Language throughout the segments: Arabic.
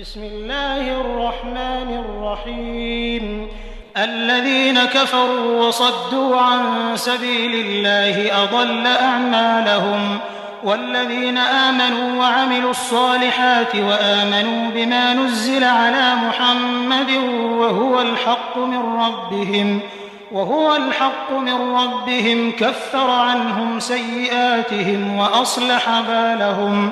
بسم الله الرحمن الرحيم. الذين كفروا وصدوا عن سبيل الله أضل أعمالهم، والذين آمنوا وعملوا الصالحات وآمنوا بما نزل على محمد وهو الحق من ربهم كفر عنهم سيئاتهم وأصلح بالهم.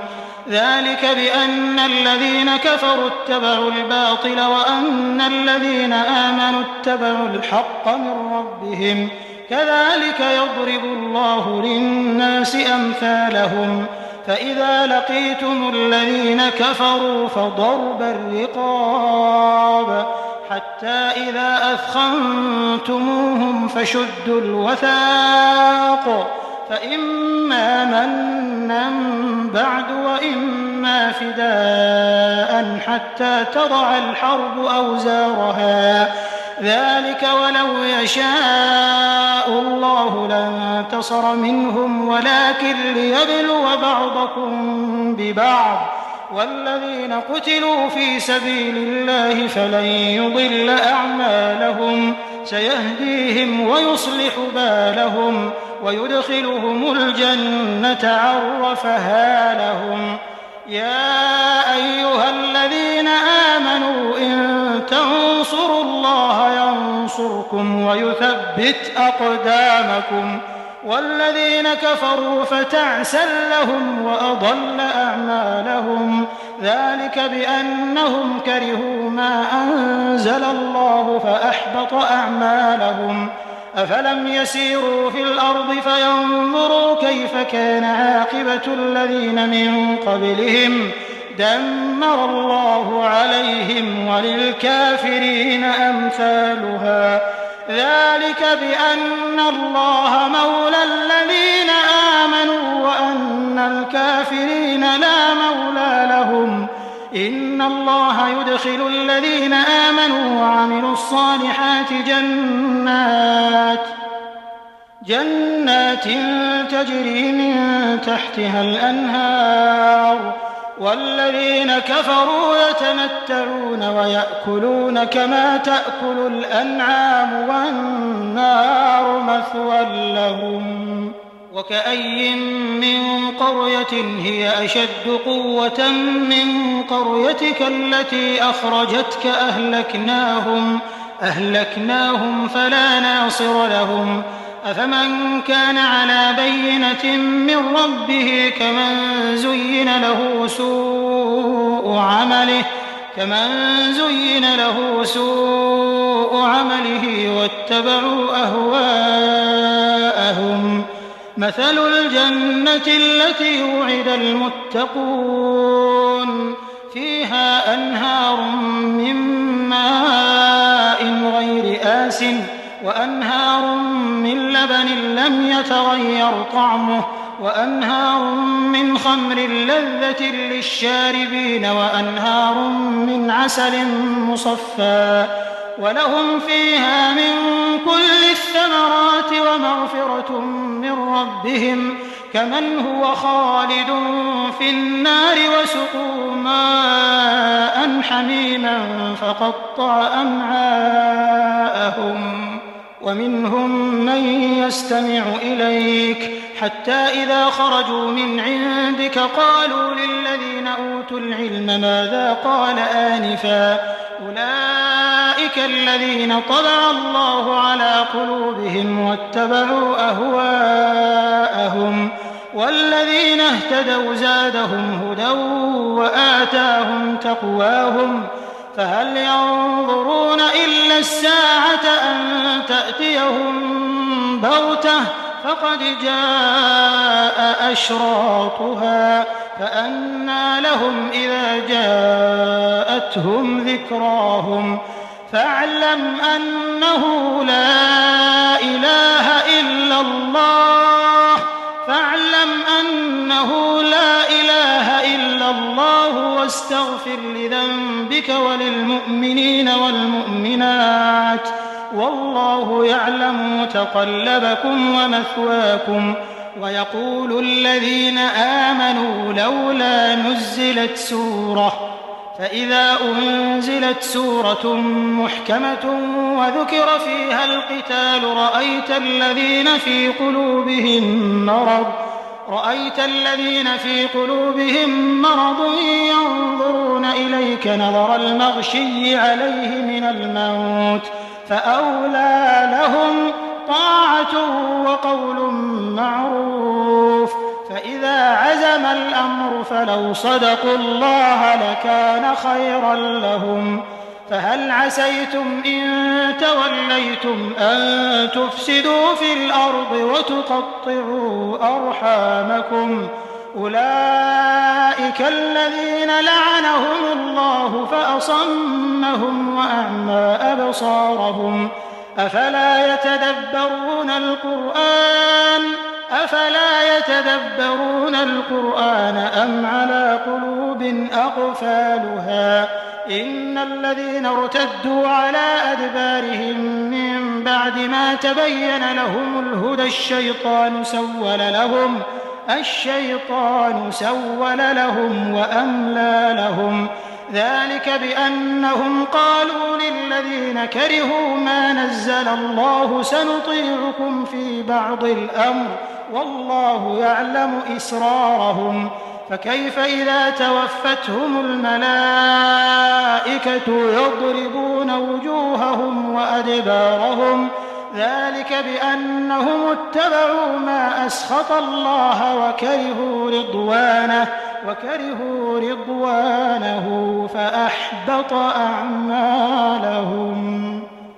ذلك بأن الذين كفروا اتبعوا الباطل وأن الذين آمنوا اتبعوا الحق من ربهم، كذلك يضرب الله للناس أمثالهم. فإذا لقيتم الذين كفروا فضرب الرقاب حتى إذا أثخنتموهم فشدوا الوثاق، فإما منا بعد وإما فداء حتى تضع الحرب أوزارها، ذلك ولو يشاء الله لانتصر منهم ولكن ليبلو بعضكم ببعض، والذين قتلوا في سبيل الله فلن يضل أعمالهم، سيهديهم ويصلح بالهم ويدخلهم الجنة عرفها لهم. يا أيها الذين آمنوا إن تنصروا الله ينصركم ويثبت أقدامكم، والذين كفروا فتعسا لهم وأضل أعمالهم، ذلك بأنهم كرهوا ما أنزل الله فأحبط أعمالهم. أفلم يسيروا في الأرض فينظروا كيف كان عاقبة الذين من قبلهم، دمر الله عليهم وللكافرين أمثالها، ذلك بأن الله مولى الذين آمنوا وأن الكافرين لا مولى لهم. إن الله يدخل الذين آمنوا وعملوا الصالحات جنات تجري من تحتها الأنهار، والذين كفروا يتمتعون ويأكلون كما تأكل الأنعام والنار مثوى لهم. وكأي من قرية هي أشد قوة من قريتك التي أخرجتك أهلكناهم فلا ناصر لهم. أفمن كان على بينة من ربه كمن زين له سوء عمله واتبعوا أهواءهم. مثل الجنة التي وعد المتقون فيها أنهار من ماء غير آسٍ وأنهار من لبن لم يتغير طعمه وأنهار من خمر لذة للشاربين وأنهار من عسل مصفى، ولهم فيها من كل الثمرات ومغفرة من ربهم، كمن هو خالد في النار وسقوا ماء حميما فقطع أمعاءهم. ومنهم من يستمع إليك حتى إذا خرجوا من عندك قالوا للذين أوتوا العلم ماذا قال آنفا، أولئك الذين طبع الله على قلوبهم واتبعوا أهواءهم، والذين اهتدوا زادهم هدى وآتاهم تقواهم. فهل ينظرون إلا الساعة أن تأتيهم بغتة فقد جاء أشراطها، فأنى لهم إذا جاءتهم ذكراهم. فاعلم أنه لا إله إلا الله واستغفر لذنبك وللمؤمنين والمؤمنات، والله يعلم متقلبكم ومثواكم. ويقول الذين آمنوا لولا نزلت سورة فإذا أنزلت سورة محكمة وذكر فيها القتال رأيت الذين في قلوبهم مرض ينظرون إليك نظر المغشي عليه من الموت فأولى لهم طاعة وقول معروف. فإذا عزم الأمر فلو صدقوا الله لكان خيرا لهم. فهل عسيتم إن توليتم أن تفسدوا في الأرض وتقطعوا أرحامكم؟ أولئك الذين لعنهم الله فأصمهم وأعمى أبصارهم. أفلا يتدبرون القرآن أم على قلوب أقفالها؟ إن الذين ارتدوا على أدبارهم من بعد ما تبين لهم الهدى الشيطان سول لهم وأملى لهم. ذلك بأنهم قالوا للذين كرهوا ما نزل الله سنطيعكم في بعض الأمر والله يعلم إسرارهم. فكيف إذا توفتهم الملائكة يضربون وجوههم وأدبارهم؟ ذلك بأنهم اتبعوا ما أسخط الله وكرهوا رضوانه فأحبط أعمالهم.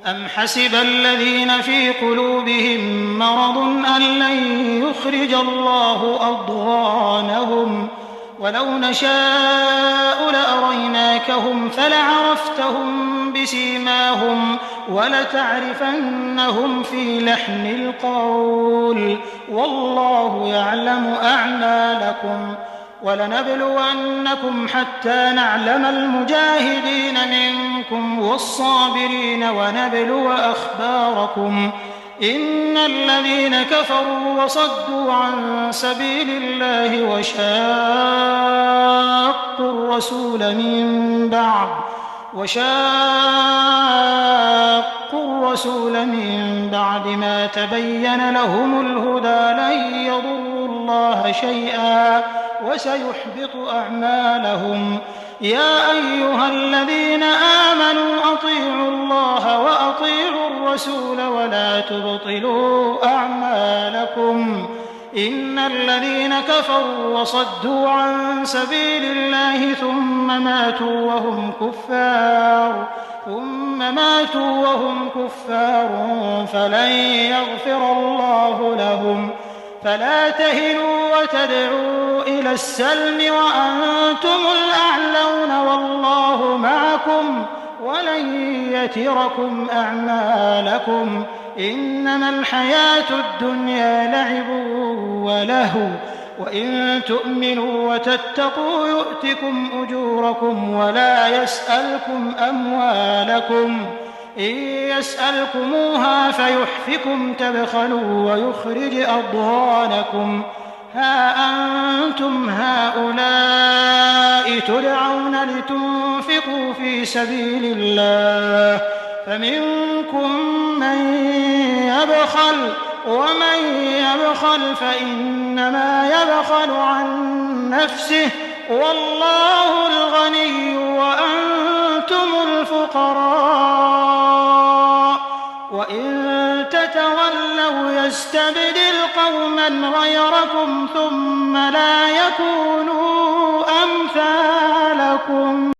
أم حسب الذين في قلوبهم مرض أن لن يخرج الله أضغانهم ولو نشاء لأريناكهم فلعرفتهم بسيماهم ولتعرفنهم في لحن القول والله يعلم أعمالكم. ولنبلونكم حتى نعلم المجاهدين منكم والصابرين ونبلو أخباركم. إن الذين كفروا وصدوا عن سبيل الله وشاقوا الرسول من بعد ما تبين لهم الهدى لن يضروا الله شيئا وسيحبط أعمالهم. يا أيها الذين آمنوا أطيعوا الله وأطيعوا الرسول ولا تبطلوا أعمالكم. إن الذين كفروا وصدوا عن سبيل الله ثم ماتوا وهم كفار فلن يغفر الله لهم. فلا تهنوا وتدعوا إلى السلم وأنتم الأعلون والله معكم ولن يتركم أعمالكم. إنما الحياة الدنيا لعب ولهو وإن تؤمنوا وتتقوا يؤتكم أجوركم ولا يسألكم أموالكم. إن يسألكموها فيحفكم تبخلوا ويخرج أضغانكم. ها أنتم هؤلاء تدعون لتنفقوا في سبيل الله فمنكم من يبخل ومن يبخل فإنما يبخل عن نفسه والله الغني وأنتم الفقراء. وإن تتولوا يستبدل قوما غيركم ثم لا يكونوا أمثالكم.